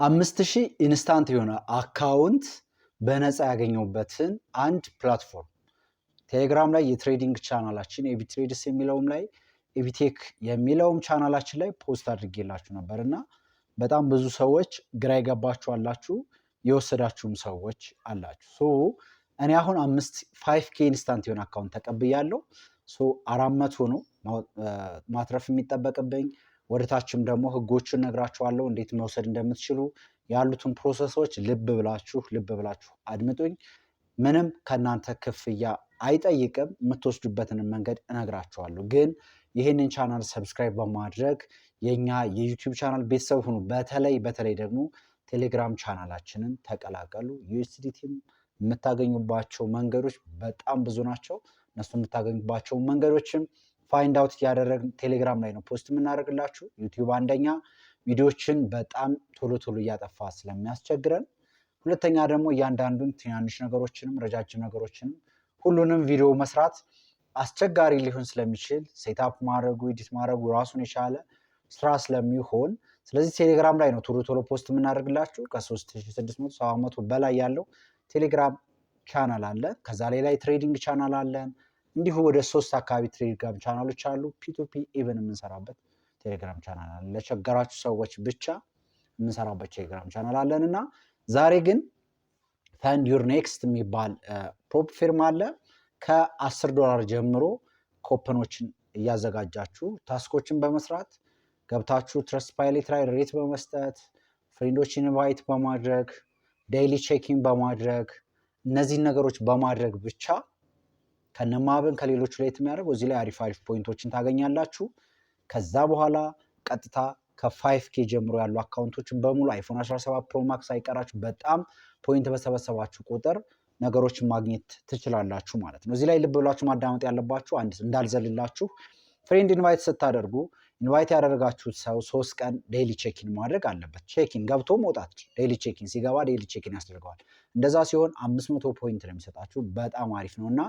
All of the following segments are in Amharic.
5000 ኢንስታንት የሆነ አካውንት በነፃ ያገኘሁበትን አንድ ፕላትፎርም ቴሌግራም ላይ የትሬዲንግ ቻናላችን ኤቢትሬድስ የሚለውም ላይ ኤቢቴክ የሚለውም ቻናላችን ላይ ፖስት አድርጌላችሁ ነበርና በጣም ብዙ ሰዎች ግራ ይገባችሁ አላችሁ፣ የወሰዳችሁም ሰዎች አላችሁ። ሶ እኔ አሁን 5k ኢንስታንት የሆነ አካውንት ተቀብያለሁ። ሶ 400 ነው ማትረፍ የሚጠበቅብኝ። ወደታችም ደግሞ ህጎቹን ነግራችኋለሁ እንዴት መውሰድ እንደምትችሉ ያሉትን ፕሮሰሶች ልብ ብላችሁ አድምጡኝ። ምንም ከናንተ ክፍያ አይጠይቅም። የምትወስዱበትን መንገድ እነግራችኋለሁ። ግን ይህንን ቻናል ሰብስክራይብ በማድረግ የኛ የዩቲዩብ ቻናል ቤተሰብ ሁኑ። በተለይ ደግሞ ቴሌግራም ቻናላችንን ተቀላቀሉ። ዩኤስዲቲም የምታገኙባቸው መንገዶች በጣም ብዙ ናቸው። እነሱ የምታገኙባቸው መንገዶችም ፋይንድ አውት እያደረግን ቴሌግራም ላይ ነው ፖስት የምናደርግላችሁ። ዩቲዩብ አንደኛ ቪዲዮችን በጣም ቶሎ እያጠፋ ስለሚያስቸግረን፣ ሁለተኛ ደግሞ እያንዳንዱን ትናንሽ ነገሮችንም ረጃጅም ነገሮችንም ሁሉንም ቪዲዮ መስራት አስቸጋሪ ሊሆን ስለሚችል ሴታፕ ማድረጉ ኤዲት ማድረጉ ራሱን የቻለ ስራ ስለሚሆን፣ ስለዚህ ቴሌግራም ላይ ነው ቶሎ ፖስት የምናደርግላችሁ። ከ3600 700 በላይ ያለው ቴሌግራም ቻናል አለ። ከዛ ላይ ትሬዲንግ ቻናል አለን። እንዲሁ ወደ 3 አካባቢ ቴሌግራም ቻናሎች አሉ። ፒቱፒ ኢቨን የምንሰራበት ቴሌግራም ቻናል አለ። ለቸገራችሁ ሰዎች ብቻ የምንሰራበት ቴሌግራም ቻናል አለን እና ዛሬ ግን ፈንድ ዩር ኔክስት የሚባል ፕሮፕ ፊርም አለ። ከ$10 ጀምሮ ኮፐኖችን እያዘጋጃችሁ ታስኮችን በመስራት ገብታችሁ ትረስት ፓይሌት ላይ ሬት በመስጠት ፍሬንዶችን ኢንቫይት በማድረግ ዴይሊ ቼኪንግ በማድረግ እነዚህን ነገሮች በማድረግ ብቻ ከነማብን ከሌሎቹ ላይ የሚያደርገው እዚህ ላይ አሪፍ ፖይንቶችን ታገኛላችሁ። ከዛ በኋላ ቀጥታ ከ5k ጀምሮ ያሉ አካውንቶችን በሙሉ አይፎን 17 ፕሮ ማክስ አይቀራችሁ በጣም ፖይንት በሰበሰባችሁ ቁጥር ነገሮችን ማግኘት ትችላላችሁ ማለት ነው። እዚህ ላይ ልብ ብላችሁ ማዳመጥ ያለባችሁ አንድ እንዳልዘልላችሁ፣ ፍሬንድ ኢንቫይት ስታደርጉ ኢንቫይት ያደረጋችሁት ሰው 3 ቀን ዴይሊ ቼኪን ማድረግ አለበት። ቼኪን ገብቶ መውጣት፣ ዴይሊ ቼኪን ሲገባ ዴይሊ ቼኪን ያስደርገዋል። እንደዛ ሲሆን 500 ፖይንት ነው የሚሰጣችሁ። በጣም አሪፍ ነውና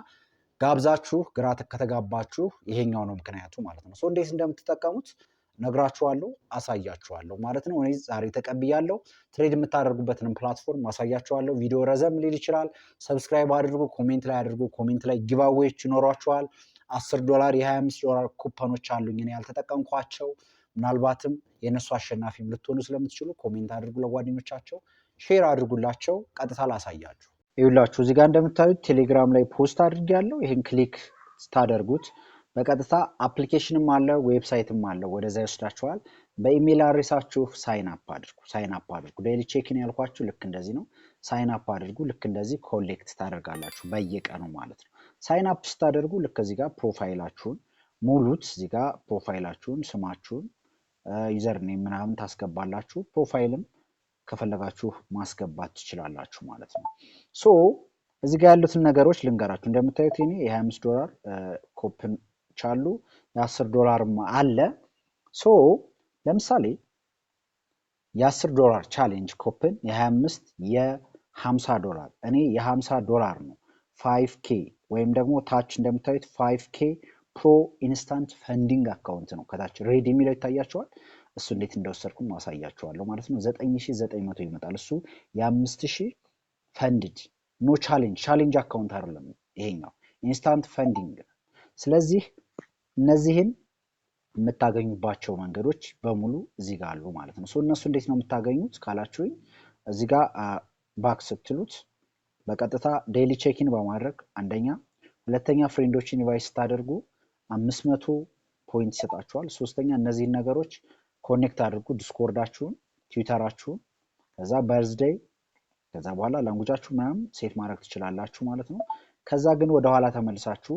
ጋብዛችሁ ግራ ከተጋባችሁ ይሄኛው ነው ምክንያቱ ማለት ነው። እንዴት እንደምትጠቀሙት ነግራችኋለሁ፣ አሳያችኋለሁ ማለት ነው። እኔ ዛሬ ተቀብያለሁ። ትሬድ የምታደርጉበትንም ፕላትፎርም አሳያችኋለሁ። ቪዲዮ ረዘም ሊል ይችላል። ሰብስክራይብ አድርጉ፣ ኮሜንት ላይ አድርጉ። ኮሜንት ላይ ጊቫዌዎች ይኖሯችኋል። $10 የ$25 ኩፐኖች አሉኝ እኔ ያልተጠቀምኳቸው። ምናልባትም የነሱ አሸናፊም ልትሆኑ ስለምትችሉ ኮሜንት አድርጉ፣ ለጓደኞቻቸው ሼር አድርጉላቸው። ቀጥታ ላሳያችሁ። ይኸውላችሁ እዚህ ጋር እንደምታዩት ቴሌግራም ላይ ፖስት አድርጌያለሁ። ይሄን ክሊክ ስታደርጉት በቀጥታ አፕሊኬሽንም አለ ዌብሳይትም አለ፣ ወደዛ ይወስዳችኋል። በኢሜል አድሬሳችሁ ሳይን አፕ አድርጉ። ዴይሊ ቼክን ያልኳችሁ ልክ እንደዚህ ነው። ሳይን አፕ አድርጉ። ልክ እንደዚህ ኮሌክት ታደርጋላችሁ በየቀኑ ማለት ነው። ሳይን አፕ ስታደርጉ ልክ እዚህ ጋር ፕሮፋይላችሁን ሙሉት። እዚህ ጋር ፕሮፋይላችሁን፣ ስማችሁን፣ ዩዘር ኔም ምናምን ታስገባላችሁ። ፕሮፋይልም ከፈለጋችሁ ማስገባት ትችላላችሁ ማለት ነው። ሶ እዚህ ጋር ያሉትን ነገሮች ልንገራችሁ። እንደምታዩት እኔ የ$25 ኮፕን ቻሉ የ$10 አለ። ሶ ለምሳሌ የ$10 ቻሌንጅ ኮፕን የ25 የ$50 እኔ የ$50 ነው 5k ወይም ደግሞ ታች እንደምታዩት 5k ፕሮ ኢንስታንት ፈንዲንግ አካውንት ነው። ከታች ሬዲ የሚለው ይታያችኋል። እሱ እንዴት እንደወሰድኩም ማሳያችኋለሁ ማለት ነው። 9900 ይመጣል። እሱ የ5000 ፈንድድ ኖ ቻሌንጅ አካውንት አይደለም ይሄኛው ኢንስታንት ፈንዲንግ። ስለዚህ እነዚህን የምታገኙባቸው መንገዶች በሙሉ እዚህ ጋር አሉ ማለት ነው። እነሱ እንዴት ነው የምታገኙት ካላችሁኝ እዚህ ጋር ባክ ስትሉት በቀጥታ ዴይሊ ቼኪን በማድረግ አንደኛ፣ ሁለተኛ ፍሬንዶችን ኢንቫይት ስታደርጉ 500 ፖይንት ይሰጣችኋል። ሶስተኛ እነዚህን ነገሮች ኮኔክት አድርጉ፣ ዲስኮርዳችሁን፣ ትዊተራችሁን፣ ከዛ በርዝዴይ፣ ከዛ በኋላ ላንጉጃችሁ ምናምን ሴት ማድረግ ትችላላችሁ ማለት ነው። ከዛ ግን ወደ ኋላ ተመልሳችሁ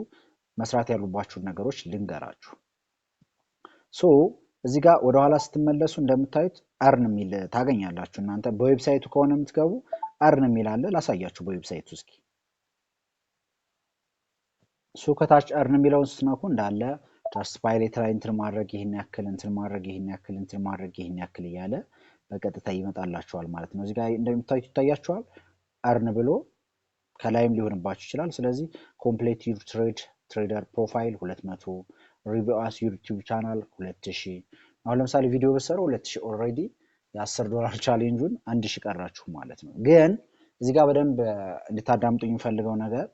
መስራት ያሉባችሁን ነገሮች ልንገራችሁ። እዚህ ጋር ወደ ኋላ ስትመለሱ እንደምታዩት አርን የሚል ታገኛላችሁ። እናንተ በዌብሳይቱ ከሆነ የምትገቡ አርን የሚል አለ። ላሳያችሁ በዌብሳይቱ እስኪ። ከታች አርን የሚለውን ስትነኩ እንዳለ ትረስት ፓይሌት ላይ እንትን ማድረግ ይሄን ያክል እንትን ማድረግ ይሄን ያክል እንትን ማድረግ ይሄን ያክል እያለ በቀጥታ ይመጣላችኋል ማለት ነው። እዚህ ጋር እንደምታዩት ይታያችኋል አርን ብሎ ከላይም ሊሆንባችሁ ይችላል። ስለዚህ ኮምፕሌት ዩር ትሬደር ፕሮፋይል 200 ሪቪው አስ ዩቲዩብ ቻናል 2000 አሁን ለምሳሌ ቪዲዮ በሰራው 2000 ኦልሬዲ የ$10 ቻሌንጁን 1000 ቀራችሁ ማለት ነው። ግን እዚህ ጋር በደንብ እንድታዳምጡኝ የምፈልገው ነገር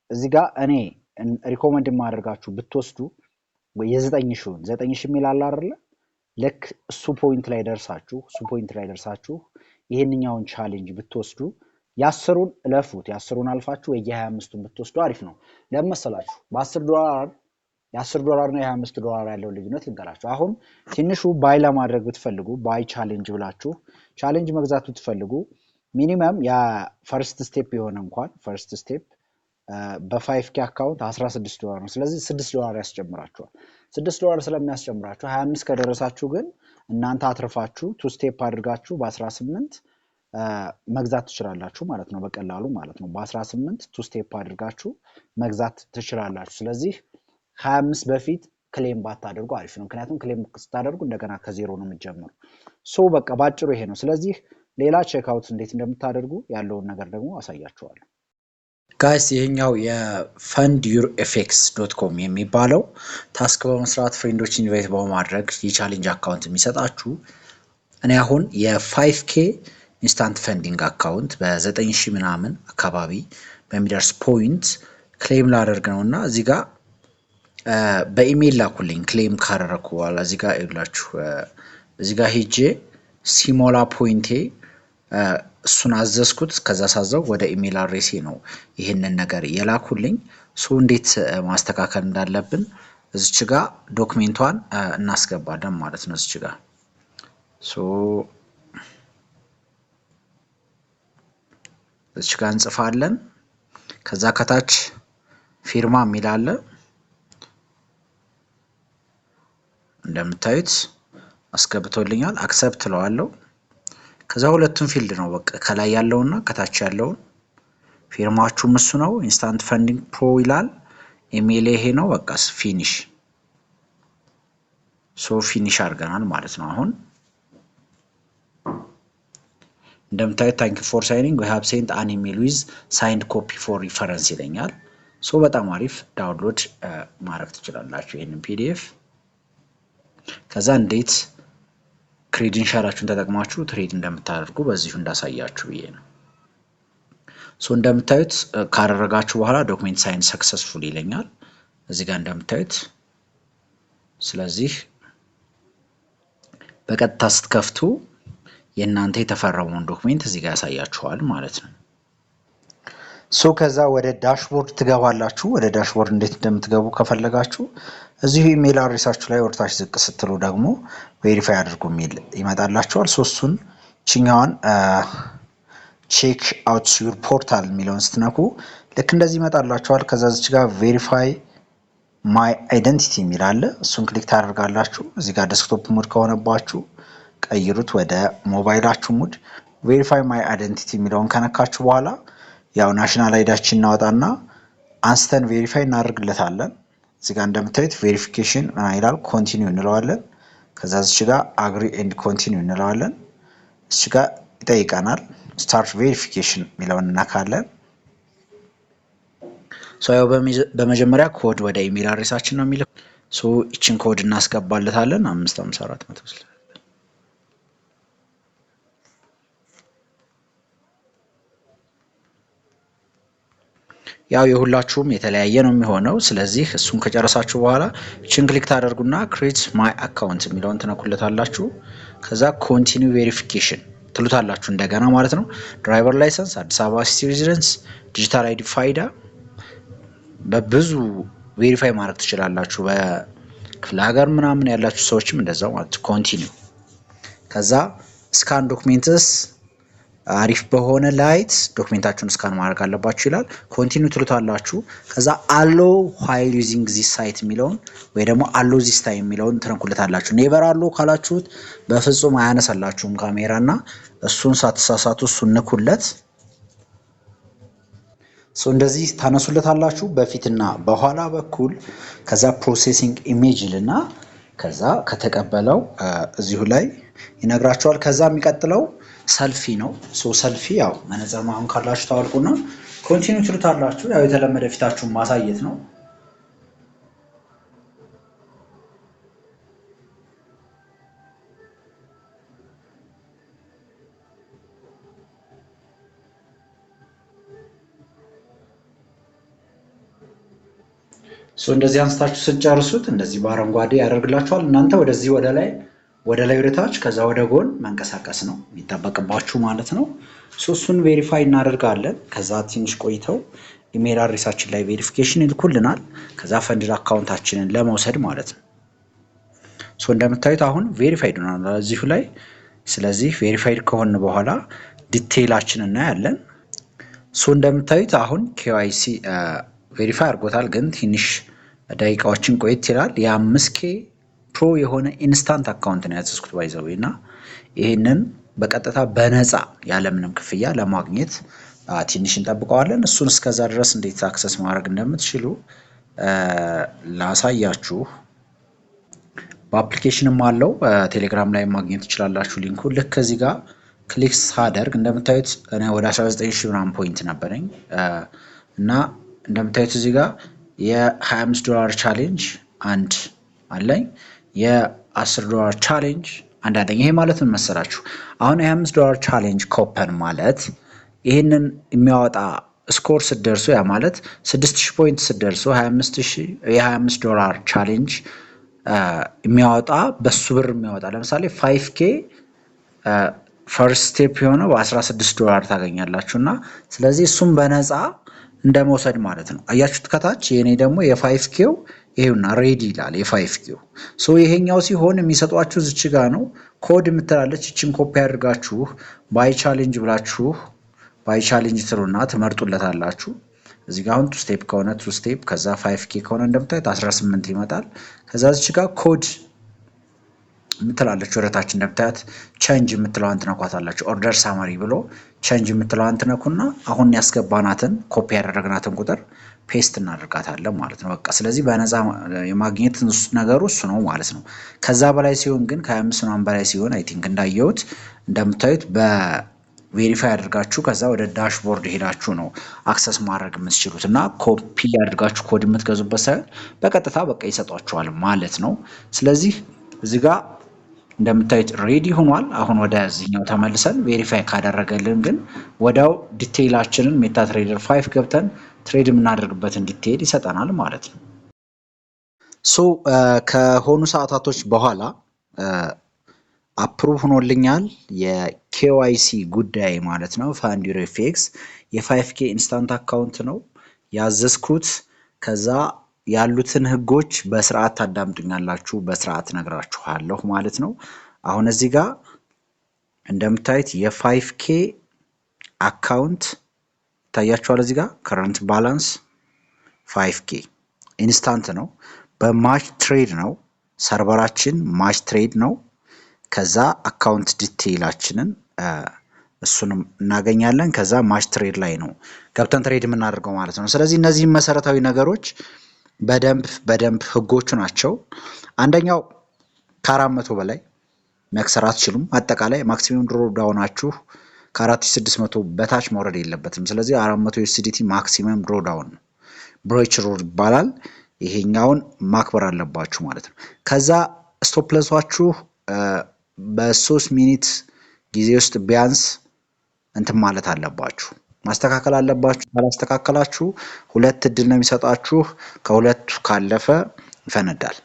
እዚህ ጋር እኔ ሪኮመንድ የማደርጋችሁ ብትወስዱ የ9000 የሚል አለ አይደለ? ልክ እሱ ፖይንት ላይ ደርሳችሁ ይሄንኛውን ቻሌንጅ ብትወስዱ የ10ሩን እለፉት፣ የ10ሩን አልፋችሁ የ25ቱን ብትወስዱ አሪፍ ነው። ለምን መሰላችሁ? በ$10 የ$10 እና የ$25 ያለው ልዩነት ልንገራችሁ። አሁን ትንሹ ባይ ለማድረግ ብትፈልጉ ባይ ቻሌንጅ ብላችሁ ቻሌንጅ መግዛት ብትፈልጉ ሚኒመም የፈርስት ስቴፕ የሆነ እንኳን ፈርስት ስቴፕ በ5K አካውንት $16 ነው። ስለዚህ $6 ያስጨምራችኋል። $6 ስለሚያስጨምራችሁ 25 ከደረሳችሁ ግን እናንተ አትርፋችሁ ቱ ስቴፕ አድርጋችሁ በ18 መግዛት ትችላላችሁ ማለት ነው። በቀላሉ ማለት ነው። በ18 ቱ ስቴፕ አድርጋችሁ መግዛት ትችላላችሁ። ስለዚህ 25 በፊት ክሌም ባታደርጉ አሪፍ ነው። ምክንያቱም ክሌም ስታደርጉ እንደገና ከዜሮ ነው የምትጀምሩ። በቃ ባጭሩ ይሄ ነው። ስለዚህ ሌላ ቼክአውት እንዴት እንደምታደርጉ ያለውን ነገር ደግሞ አሳያችኋለሁ። ጋይስ ይሄኛው የfundyourfx.com የሚባለው ታስክ በመስራት ፍሬንዶች ኢንቫይት በማድረግ የቻሌንጅ አካውንት የሚሰጣችሁ። እኔ አሁን የ5K ኢንስታንት ፈንዲንግ አካውንት በ9000 ምናምን አካባቢ በሚደርስ ፖይንት ክሌም ላደርግ ነውና እዚህ ጋር በኢሜል ላኩልኝ። ክሌም ካደረኩ በኋላ እዚህ ጋር ይላችሁ እዚህ ጋር ሄጄ ሲሞላ ፖይንቴ እሱን አዘዝኩት። ከዛ ሳዘው ወደ ኢሜል አድሬሴ ነው ይሄንን ነገር የላኩልኝ። እንዴት ማስተካከል እንዳለብን እዚች ጋር ዶክሜንቷን እናስገባለን ማለት ነው። እዚች ጋር እዚች ጋር እንጽፋለን። ከዛ ከታች ፊርማ የሚል አለ እንደምታዩት አስገብቶልኛል። አክሰፕት ለዋለሁ። ከዛ ሁለቱም ፊልድ ነው በቃ ከላይ ያለውና ከታች ያለውን ፊርማችሁም እሱ ነው። ኢንስታንት ፈንዲንግ ፕሮ ይላል። ኢሜል ይሄ ነው። በቃ ፊኒሽ ፊኒሽ አድርገናል ማለት ነው። አሁን እንደምታዩት ታንክ ዩ ፎር ሳይኒንግ ዊ ሃቭ ሴንት አን ኢሜል ዊዝ ሳይንድ ኮፒ ፎር ሪፈረንስ ይለኛል። በጣም አሪፍ ዳውንሎድ ማድረግ ትችላላችሁ ይሄንን ፒዲኤፍ። ከዛ እንዴት ክሬዲንሻላችሁን ተጠቅማችሁ ትሬድ እንደምታደርጉ በዚሁ እንዳሳያችሁ ብዬ ነው። እንደምታዩት ካደረጋችሁ በኋላ ዶክመንት ሳይን ሰክሰስፉል ይለኛል እዚህ ጋር እንደምታዩት። ስለዚህ በቀጥታ ስትከፍቱ የእናንተ የተፈረመውን ዶክመንት እዚህ ጋር ያሳያችኋል ማለት ነው። ከዛ ወደ ዳሽቦርድ ትገባላችሁ። ወደ ዳሽቦርድ እንዴት እንደምትገቡ ከፈለጋችሁ እዚሁ ኢሜል አድሬሳችሁ ላይ ወርታች ዝቅ ስትሉ ደግሞ ቬሪፋይ አድርጉ የሚል ይመጣላችኋል። እሱን ቺኛዋን ቼክ አውት ዩር ፖርታል የሚለውን ስትነኩ ልክ እንደዚህ ይመጣላችኋል። ከዛ እዚች ጋር ቬሪፋይ ማይ አይደንቲቲ የሚል አለ። እሱን ክሊክ ታደርጋላችሁ። እዚህ ጋር ዴስክቶፕ ሙድ ከሆነባችሁ ቀይሩት ወደ ሞባይላችሁ ሙድ። ቬሪፋይ ማይ አይደንቲቲ የሚለውን ከነካችሁ በኋላ ያው ናሽናል አይዳችን እናወጣና አንስተን ቬሪፋይ እናደርግለታለን። እዚህ ጋር እንደምታዩት ቬሪፊኬሽን ይላል። ኮንቲኒው እንለዋለን። ከዛ እዚህ ጋር አግሪ ኤንድ ኮንቲኒው እንለዋለን። እዚህ ጋር ይጠይቀናል። ስታርት ቬሪፊኬሽን የሚለውን እናካለን። ያው በመጀመሪያ ኮድ ወደ ኢሜል አድሬሳችን ነው የሚልከው። እቺን ኮድ እናስገባለታለን 554 ያው የሁላችሁም የተለያየ ነው የሚሆነው። ስለዚህ እሱን ከጨረሳችሁ በኋላ እቺን ክሊክ ታደርጉና ክሬት ማይ አካውንት የሚለውን ትነኩለታላችሁ። ከዛ ኮንቲኒው ቬሪፊኬሽን ትሉታላችሁ እንደገና ማለት ነው። ድራይቨር ላይሰንስ፣ አዲስ አበባ ሲቲ ሬዚደንስ፣ ዲጂታል አይዲ ፋይዳ በብዙ ቬሪፋይ ማድረግ ትችላላችሁ። በክፍለ ሀገር ምናምን ያላችሁ ሰዎችም እንደዛው ማለት ኮንቲኒው። ከዛ ስካን ዶክሜንትስ አሪፍ በሆነ ላይት ዶክሜንታችሁን ስካን ማድረግ አለባችሁ ይላል። ኮንቲኒው ትሉታላችሁ። ከዛ አሎ ዋይል ዩዚንግ ዚስ ሳይት የሚለውን ወይ ደግሞ አሎ ዚስ ታይም የሚለውን ትነኩለታላችሁ። ኔቨር አሎ ካላችሁት በፍጹም አያነሳላችሁም ካሜራና እሱን ሳትሳሳቱ እሱን ንኩለት። እንደዚህ ታነሱለታላችሁ በፊትና በኋላ በኩል። ከዛ ፕሮሴሲንግ ኢሜጅ ልና ከዛ ከተቀበለው እዚሁ ላይ ይነግራችኋል። ከዛ የሚቀጥለው ሰልፊ ነው። ሰልፊ ያው መነጽር ማሁን ካላችሁ ታወልቁና ኮንቲኒው ትሉታላችሁ። ያው የተለመደ ፊታችሁን ማሳየት ነው። እንደዚህ አንስታችሁ ስትጨርሱት እንደዚህ በአረንጓዴ ያደርግላችኋል። እናንተ ወደዚህ ወደ ላይ ወደ ታች ከዛ ወደ ጎን መንቀሳቀስ ነው የሚጠበቅባችሁ ማለት ነው። እሱን ቬሪፋይ እናደርጋለን። ከዛ ትንሽ ቆይተው ኢሜል አድሬሳችን ላይ ቬሪፊኬሽን ይልኩልናል። ከዛ ፈንድድ አካውንታችንን ለመውሰድ ማለት ነው። እንደምታዩት አሁን ቬሪፋይድ ሆናል እዚሁ ላይ። ስለዚህ ቬሪፋይድ ከሆነ በኋላ ዲቴይላችን እናያለን። እንደምታዩት አሁን KYC ቬሪፋይ አድርጎታል፣ ግን ትንሽ ደቂቃዎችን ቆየት ይላል። የ5K ፕሮ የሆነ ኢንስታንት አካውንት ነው ያዘዝኩት ባይዘው እና ይህንን በቀጥታ በነፃ ያለምንም ክፍያ ለማግኘት ትንሽ እንጠብቀዋለን። እሱን እስከዛ ድረስ እንዴት አክሰስ ማድረግ እንደምትችሉ ላሳያችሁ። በአፕሊኬሽንም አለው ቴሌግራም ላይ ማግኘት ትችላላችሁ ሊንኩ። ልክ እዚህ ጋር ክሊክ ሳደርግ እንደምታዩት እኔ ወደ 19000 ምናምን ፖይንት ነበረኝ እና እንደምታዩት እዚህ ጋር የ$25 ቻሌንጅ አንድ አለኝ፣ የ$10 ቻሌንጅ አንድ አለኝ። ይሄ ማለት ምን መሰላችሁ? አሁን የ$25 ቻሌንጅ ኮፐን ማለት ይህንን የሚያወጣ ስኮር ስትደርሱ ያ ማለት 6000 ፖይንት ስትደርሱ የ$25 ቻሌንጅ የሚያወጣ በሱ ብር የሚያወጣ ለምሳሌ 5K ፈርስት ስቴፕ የሆነ በ$16 ታገኛላችሁ እና ስለዚህ እሱም በነፃ እንደመውሰድ ማለት ነው። አያችሁት ከታች የኔ ደግሞ የ5Kው ይሄውና ሬዲ ይላል የ5Kው። ይሄኛው ሲሆን የሚሰጧችሁ እዚች ጋ ነው ኮድ የምትላለች። እቺን ኮፒ አድርጋችሁ ባይ ቻሌንጅ ብላችሁ ባይ ቻሌንጅ ትሉና ትመርጡለታላችሁ። እዚህ ጋር አሁን 2 ስቴፕ ከሆነ 2 ስቴፕ ከዛ 5K ከሆነ እንደምታዩት 18 ይመጣል። ከዛ እዚች ጋር ኮድ የምትላለች ወደታች እንደምታዩት ቼንጅ የምትለዋን ትነኳታላችሁ። ኦርደር ሳማሪ ብሎ ቼንጅ የምትለዋን ትነኩና አሁን ያስገባናትን ኮፒ ያደረግናትን ቁጥር ፔስት እናደርጋታለን ማለት ነው። በቃ ስለዚህ በነፃ የማግኘት ነገሩ እሱ ነው ማለት ነው። ከዛ በላይ ሲሆን ግን ከ25 ምናምን በላይ ሲሆን አይ ቲንክ እንዳየሁት እንደምታዩት በቬሪፋይ አድርጋችሁ ከዛ ወደ ዳሽቦርድ ሄዳችሁ ነው አክሰስ ማድረግ የምትችሉት እና ኮፒ አድርጋችሁ ኮድ የምትገዙበት ሳይሆን በቀጥታ በቃ ይሰጧችኋል ማለት ነው። ስለዚህ እዚህ ጋር እንደምታዩት ሬዲ ሆኗል። አሁን ወደዚህኛው ተመልሰን ቬሪፋይ ካደረገልን ግን ወዲያው ዲቴይላችንን ሜታትሬደር 5 ገብተን ትሬድ የምናደርግበትን ዲቴይል ይሰጠናል ማለት ነው። ከሆኑ ሰዓታቶች በኋላ አፕሩቭ ሆኖልኛል የKYC ጉዳይ ማለት ነው። FanduRFX የ5K ኢንስታንት አካውንት ነው ያዘዝኩት። ከዛ ያሉትን ህጎች በስርዓት ታዳምጡኛላችሁ፣ በስርዓት ነግራችኋለሁ ማለት ነው። አሁን እዚህ ጋር እንደምታዩት የ5K አካውንት ታያችኋል። እዚህ ጋር ከረንት ባላንስ 5K ኢንስታንት ነው፣ በማች ትሬድ ነው፣ ሰርቨራችን ማች ትሬድ ነው። ከዛ አካውንት ዲቴይላችንን እሱንም እናገኛለን። ከዛ ማች ትሬድ ላይ ነው ገብተን ትሬድ የምናደርገው ማለት ነው። ስለዚህ እነዚህ መሰረታዊ ነገሮች በደንብ ህጎቹ ናቸው። አንደኛው ከ400 በላይ መክሰር አትችሉም። አጠቃላይ ማክሲመም ድሮ ዳውናችሁ ከ4600 በታች መውረድ የለበትም። ስለዚህ 400 USDT ማክሲመም ድሮ ዳውን ነው፣ ብሮች ሩል ይባላል። ይሄኛውን ማክበር አለባችሁ ማለት ነው። ከዛ ስቶፕ ሎሳችሁ በ3 ሚኒት ጊዜ ውስጥ ቢያንስ እንትን ማለት አለባችሁ፣ ማስተካከል አለባችሁ። ካላስተካከላችሁ 2 እድል ነው የሚሰጣችሁ። ከሁለቱ ካለፈ ይፈነዳል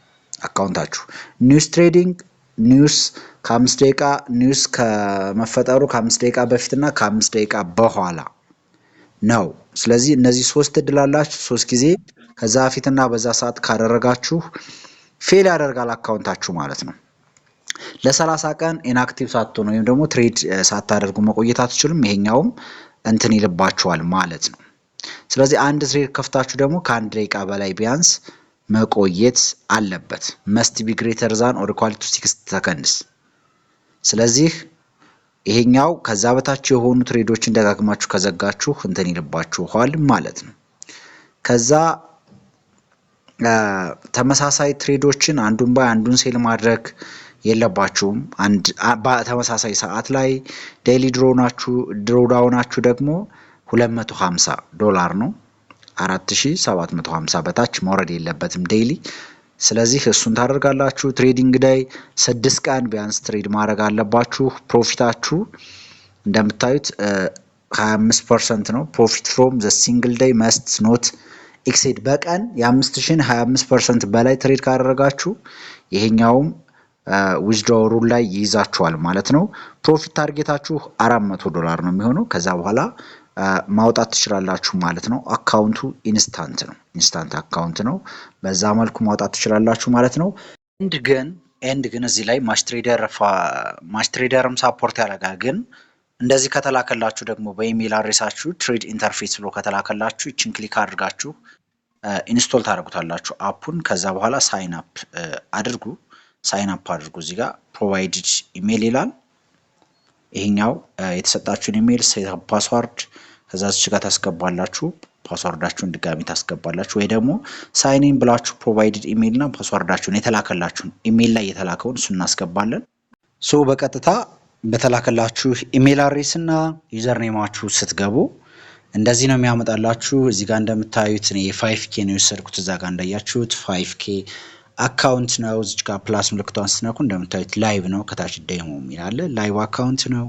አካውንታችሁ። ኒውስ ትሬዲንግ ኒውስ ከ5 ደቂቃ ኒውስ ከመፈጠሩ ከ5 ደቂቃ በፊትና ከ5 ደቂቃ በኋላ ነው። ስለዚህ እነዚህ 3 እድል አላችሁ 3 ጊዜ። ከዛ በፊትና በዛ ሰዓት ካደረጋችሁ ፌል ያደርጋል አካውንታችሁ ማለት ነው። ለ30 ቀን ኢንአክቲቭ ሳትሆኑ ወይም ደግሞ ትሬድ ሳታደርጉ መቆየት አትችሉም። ይሄኛውም እንትን ይልባችኋል ማለት ነው። ስለዚህ አንድ ትሬድ ከፍታችሁ ደግሞ ከ1 ደቂቃ በላይ ቢያንስ መቆየት አለበት። መስት ቢ ግሬተር ዛን ኦር ኢኳል ቱ 6 ሰከንድስ። ስለዚህ ይሄኛው ከዛ በታች የሆኑ ትሬዶችን ደጋግማችሁ ከዘጋችሁ እንትን ይልባችኋል ማለት ነው። ከዛ ተመሳሳይ ትሬዶችን አንዱን ባይ አንዱን ሴል ማድረግ የለባችሁም። ተመሳሳይ ሰዓት ላይ ዴይሊ ድሮ ዳውናችሁ ደግሞ $250 ነው። 4750 በታች መውረድ የለበትም ዴይሊ። ስለዚህ እሱን ታደርጋላችሁ። ትሬዲንግ ዳይ 6 ቀን ቢያንስ ትሬድ ማድረግ አለባችሁ። ፕሮፊታችሁ እንደምታዩት 25% ነው። ፕሮፊት ፍሮም ዘ ሲንግል ዳይ መስት ኖት ኤክሴድ በቀን የ5000 25% በላይ ትሬድ ካደረጋችሁ ይሄኛውም ዊዝድሮው ላይ ይይዛችኋል ማለት ነው። ፕሮፊት ታርጌታችሁ $400 ነው የሚሆነው። ከዛ በኋላ ማውጣት ትችላላችሁ ማለት ነው። አካውንቱ ኢንስታንት ነው፣ ኢንስታንት አካውንት ነው። በዛ መልኩ ማውጣት ትችላላችሁ ማለት ነው። ኤንድ ግን እዚህ ላይ ማችትሬደርም ሳፖርት ያደርጋል። ግን እንደዚህ ከተላከላችሁ ደግሞ በኢሜል አድሬሳችሁ ትሬድ ኢንተርፌስ ብሎ ከተላከላችሁ ይችን ክሊክ አድርጋችሁ ኢንስቶል ታደርጉታላችሁ አፑን። ከዛ በኋላ ሳይን አፕ አድርጉ። እዚህ ጋር ፕሮቫይድድ ኢሜል ይላል። ይሄኛው የተሰጣችሁን ኢሜል ሴትአፕ ፓስዋርድ ከዛ እዚህ ጋር ታስገባላችሁ። ፓስዋርዳችሁን ድጋሚ ታስገባላችሁ ወይ ደግሞ ሳይን ኢን ብላችሁ ፕሮቫይድድ ኢሜል እና ፓስዋርዳችሁን የተላከላችሁን ኢሜል ላይ የተላከውን እሱ እናስገባለን። ሶ በቀጥታ በተላከላችሁ ኢሜል አድሬስ እና ዩዘር ኔማችሁ ስትገቡ እንደዚህ ነው የሚያመጣላችሁ። እዚህ ጋር እንደምታዩት እኔ 5K ነው የወሰድኩት። እዛ ጋር እንዳያችሁት 5K አካውንት ነው። እዚህ ጋር ፕላስ ምልክቷን ስትነኩ እንደምታዩት ላይቭ ነው። ከታች ዴሞ ይላል። ላይቭ አካውንት ነው።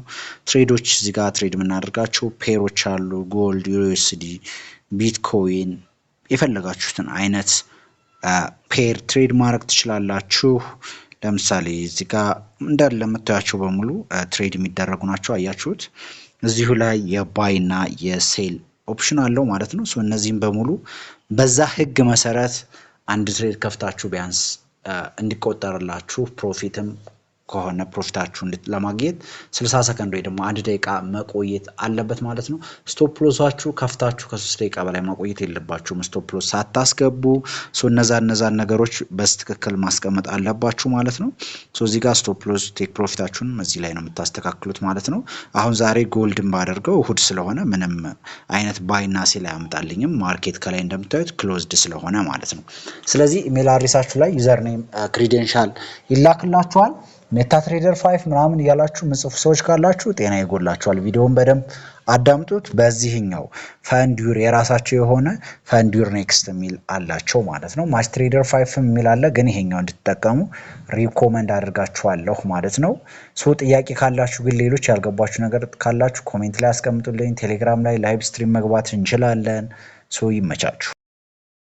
ትሬዶች እዚህ ጋር ትሬድ የምናደርጋቸው ፔሮች አሉ። ጎልድ፣ ዩኤስዲ፣ ቢትኮይን የፈለጋችሁትን አይነት ፔር ትሬድ ማድረግ ትችላላችሁ። ለምሳሌ እዚህ ጋር እንዳለ የምታያቸው በሙሉ ትሬድ የሚደረጉ ናቸው። አያችሁት? እዚሁ ላይ የባይ እና የሴል ኦፕሽን አለው ማለት ነው። እነዚህም በሙሉ በዛ ህግ መሰረት አንድ ትሬድ ከፍታችሁ ቢያንስ እንዲቆጠርላችሁ ፕሮፊትም ከሆነ ፕሮፊታችሁን ለማግኘት 60 ሰከንድ ወይ ደግሞ 1 ደቂቃ መቆየት አለበት ማለት ነው። ስቶፕ ሎሳችሁ ከፍታችሁ ከ3 ደቂቃ በላይ ማቆየት የለባችሁም ስቶፕ ሎስ ሳታስገቡ። እነዛን ነገሮች በትክክል ማስቀመጥ አለባችሁ ማለት ነው። እዚህ ጋር ስቶፕ ሎስ ቴክ ፕሮፊታችሁን እዚህ ላይ ነው የምታስተካክሉት ማለት ነው። አሁን ዛሬ ጎልድን ባደርገው እሁድ ስለሆነ ምንም አይነት ባይና ሴል አያመጣልኝም። ማርኬት ከላይ እንደምታዩት ክሎዝድ ስለሆነ ማለት ነው። ስለዚህ ኢሜል አድሬሳችሁ ላይ ዩዘር ኔም ክሬዴንሻል ይላክላችኋል። ሜታትሬደር 5 ምናምን እያላችሁ ምጽፉ ሰዎች ካላችሁ ጤና ይጎላችኋል። ቪዲዮውን በደንብ አዳምጡት። በዚህኛው ፈንዱር የራሳቸው የሆነ ፈንዱር ኔክስት የሚል አላቸው ማለት ነው። ማችትሬደር 5 የሚል አለ፣ ግን ይሄኛው እንድትጠቀሙ ሪኮመንድ አድርጋችኋለሁ ማለት ነው። ጥያቄ ካላችሁ ግን ሌሎች ያልገባችሁ ነገር ካላችሁ ኮሜንት ላይ አስቀምጡልኝ። ቴሌግራም ላይ ላይቭ ስትሪም መግባት እንችላለን። ይመቻችሁ።